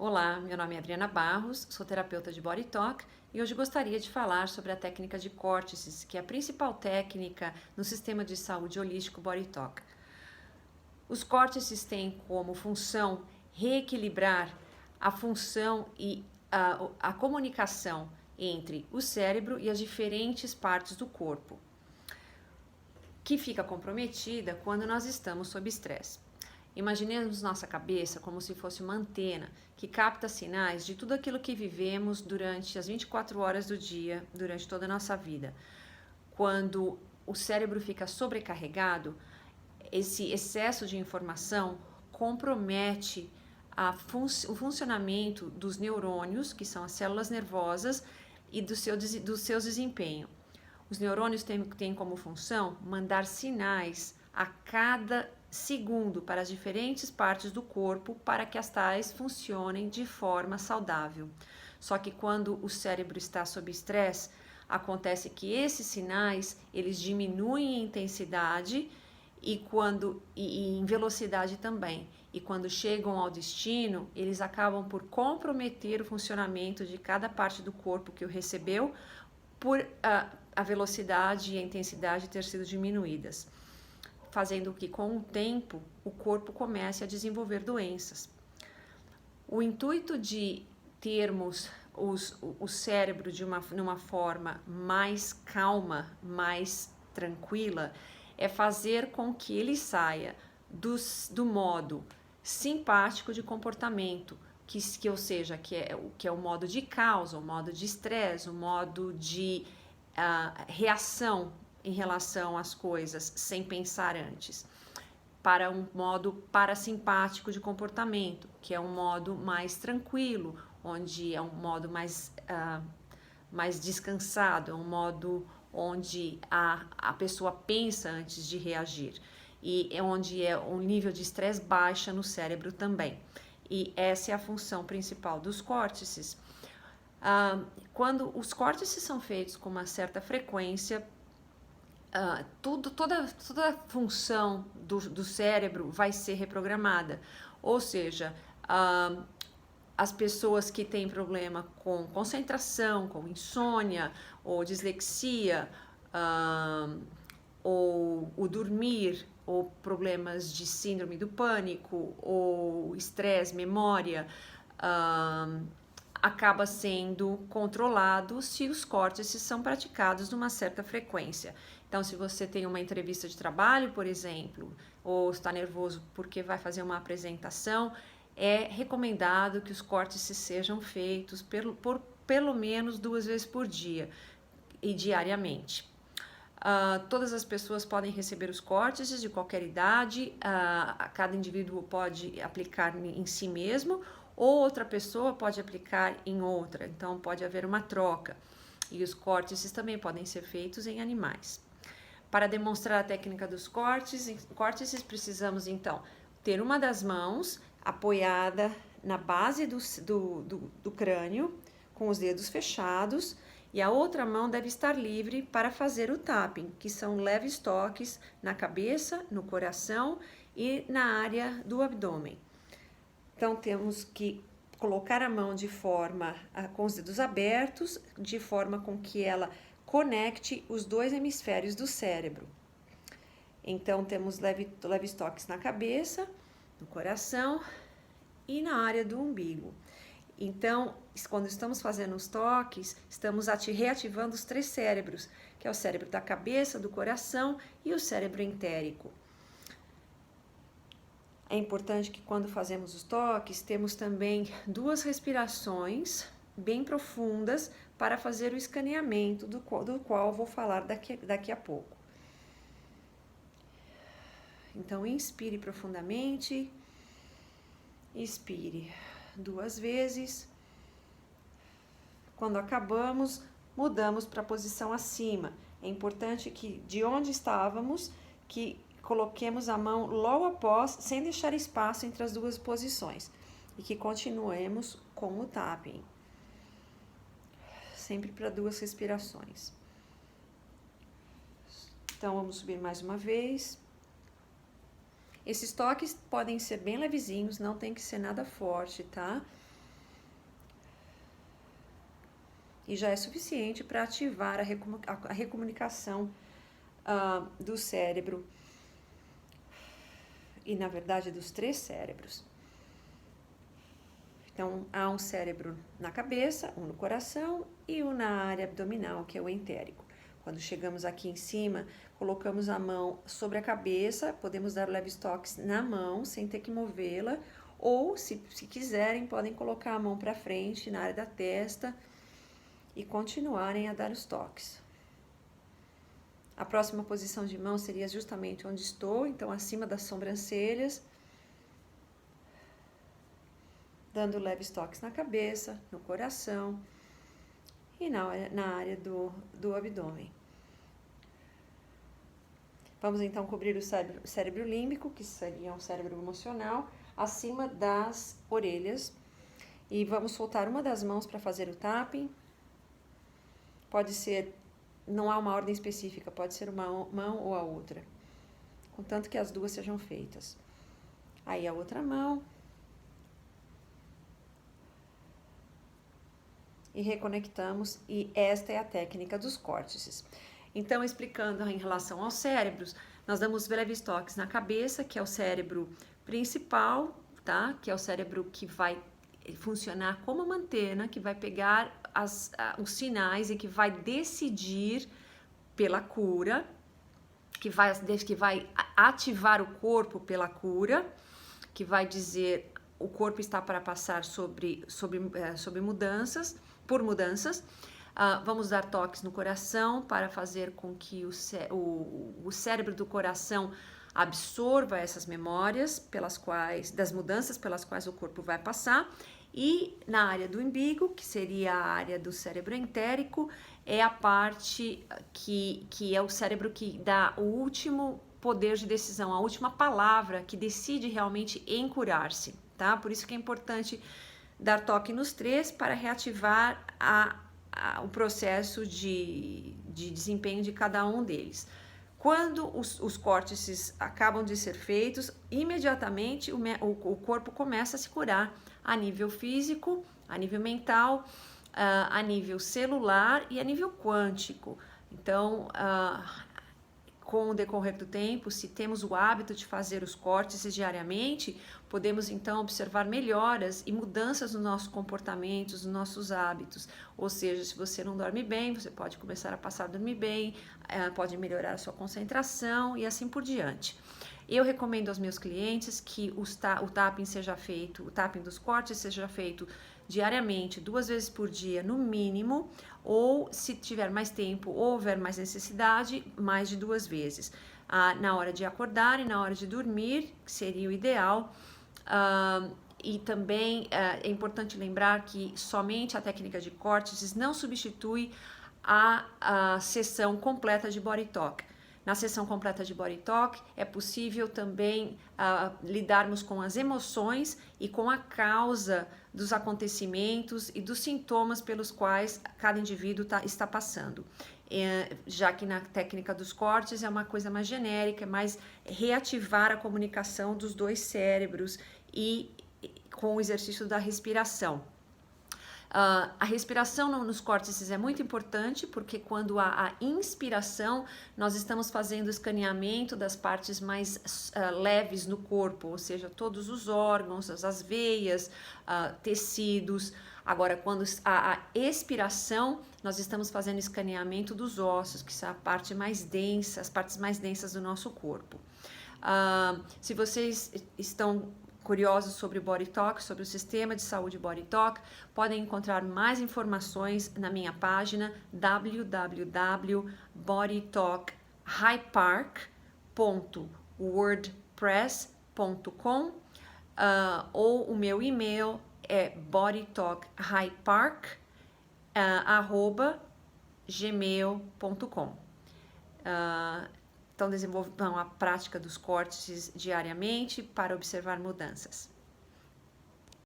Olá, meu nome é Adriana Barros, sou terapeuta de Body Talk e hoje gostaria de falar sobre a técnica de córtices, que é a principal técnica no sistema de saúde holístico Body Talk. Os córtices têm como função reequilibrar a função e a comunicação entre o cérebro e as diferentes partes do corpo, que fica comprometida quando nós estamos sob estresse. Imaginemos nossa cabeça como se fosse uma antena que capta sinais de tudo aquilo que vivemos durante as 24 horas do dia, durante toda a nossa vida. Quando o cérebro fica sobrecarregado, esse excesso de informação compromete o funcionamento dos neurônios, que são as células nervosas, e do seu desempenho. Os neurônios têm como função mandar sinais a cada segundo para as diferentes partes do corpo para que as tais funcionem de forma saudável. Só que quando o cérebro está sob estresse, acontece que esses sinais eles diminuem em intensidade e em velocidade também. E quando chegam ao destino, eles acabam por comprometer o funcionamento de cada parte do corpo que o recebeu por a velocidade e a intensidade ter sido diminuídas, fazendo que com o tempo o corpo comece a desenvolver doenças. O intuito de termos o cérebro numa forma mais calma, mais tranquila, é fazer com que ele saia do modo simpático de comportamento, ou seja, que é o modo de causa, o modo de estresse, o modo de reação em relação às coisas sem pensar antes, para um modo parasimpático de comportamento, que é um modo mais tranquilo, onde é um modo mais descansado, é um modo onde a pessoa pensa antes de reagir e é onde o nível de estresse baixa no cérebro também. E essa é a função principal dos córtices. Quando os córtices são feitos com uma certa frequência, toda a função do cérebro vai ser reprogramada. Ou seja, as pessoas que têm problema com concentração, com insônia, ou dislexia, ou o dormir, ou problemas de síndrome do pânico, ou estresse, memória, acaba sendo controlado se os córtices são praticados numa certa frequência. Então, se você tem uma entrevista de trabalho, por exemplo, ou está nervoso porque vai fazer uma apresentação, é recomendado que os córtices sejam feitos por pelo menos 2 vezes por dia e diariamente. Todas as pessoas podem receber os córtices de qualquer idade, cada indivíduo pode aplicar em si mesmo, ou outra pessoa pode aplicar em outra, então pode haver uma troca. E os córtices também podem ser feitos em animais. Para demonstrar a técnica dos córtices, precisamos então ter uma das mãos apoiada na base do crânio, com os dedos fechados, e a outra mão deve estar livre para fazer o tapping, que são leves toques na cabeça, no coração e na área do abdômen. Então, temos que colocar a mão com os dedos abertos, de forma com que ela conecte os 2 hemisférios do cérebro. Então, temos leves toques na cabeça, no coração e na área do umbigo. Então, quando estamos fazendo os toques, estamos reativando os 3 cérebros, que é o cérebro da cabeça, do coração e o cérebro entérico. É importante que quando fazemos os toques, temos também 2 respirações bem profundas para fazer o escaneamento do qual vou falar daqui a pouco. Então, inspire profundamente, expire 2 vezes. Quando acabamos, mudamos para a posição acima. É importante que de onde estávamos, que coloquemos a mão logo após, sem deixar espaço entre as 2 posições. E que continuemos com o tapping. Sempre para 2 respirações. Então, vamos subir mais uma vez. Esses toques podem ser bem levezinhos, não tem que ser nada forte, tá? e já é suficiente para ativar a recomunicação do cérebro e, na verdade, dos 3 cérebros. Então, há um cérebro na cabeça, um no coração e um na área abdominal, que é o entérico. Quando chegamos aqui em cima, colocamos a mão sobre a cabeça, podemos dar leves toques na mão, sem ter que movê-la, ou, se quiserem, podem colocar a mão para frente, na área da testa, e continuarem a dar os toques. A próxima posição de mão seria justamente onde estou, então acima das sobrancelhas, dando leves toques na cabeça, no coração e na área do abdômen. Vamos então cobrir o cérebro límbico, que seria um cérebro emocional, acima das orelhas, e vamos soltar uma das mãos para fazer o tapping. Pode ser, não há uma ordem específica, pode ser uma mão ou a outra, contanto que as duas sejam feitas. Aí a outra mão. E reconectamos, e esta é a técnica dos córtices. Então, explicando em relação aos cérebros, nós damos breves toques na cabeça, que é o cérebro principal, tá? Que é o cérebro que vai funcionar como uma antena, que vai pegar os sinais e que vai decidir pela cura, que vai ativar o corpo pela cura, que vai dizer o corpo está para passar sobre mudanças, por mudanças. Vamos dar toques no coração para fazer com que o cérebro do coração absorva essas memórias das mudanças pelas quais o corpo vai passar. E na área do umbigo, que seria a área do cérebro entérico, é a parte que é o cérebro que dá o último poder de decisão, a última palavra que decide realmente em curar-se, tá? Por isso que é importante dar toque nos 3 para reativar o processo de desempenho de cada um deles. Quando os córtices acabam de ser feitos, imediatamente o corpo começa a se curar a nível físico, a nível mental, a nível celular e a nível quântico. Então, com o decorrer do tempo, se temos o hábito de fazer os córtices diariamente, podemos então observar melhoras e mudanças nos nossos comportamentos, nos nossos hábitos. Ou seja, se você não dorme bem, você pode começar a passar a dormir bem, pode melhorar a sua concentração e assim por diante. Eu recomendo aos meus clientes que o tapping seja feito, o tapping dos córtices seja feito diariamente, 2 vezes por dia no mínimo, ou se tiver mais tempo ou houver mais necessidade, mais de 2 vezes. Na hora de acordar e na hora de dormir, que seria o ideal. E também é importante lembrar que somente a técnica de córtices não substitui a sessão completa de Body Talk. Na sessão completa de Body Talk é possível também lidarmos com as emoções e com a causa dos acontecimentos e dos sintomas pelos quais cada indivíduo está passando. Já que na técnica dos cortes é uma coisa mais genérica, é mais reativar a comunicação dos 2 cérebros e com o exercício da respiração. A respiração nos córtices é muito importante, porque quando há a inspiração, nós estamos fazendo o escaneamento das partes mais leves no corpo, ou seja, todos os órgãos, as veias, tecidos. Agora, quando há a expiração, nós estamos fazendo escaneamento dos ossos, que são a parte mais densa, as partes mais densas do nosso corpo. Se vocês estão curiosos sobre o Body Talk, sobre o sistema de saúde Body Talk, podem encontrar mais informações na minha página www.bodytalkhighpark.wordpress.com ou o meu e-mail é bodytalkhighpark@gmail.com. Então, desenvolvam a prática dos córtices diariamente para observar mudanças.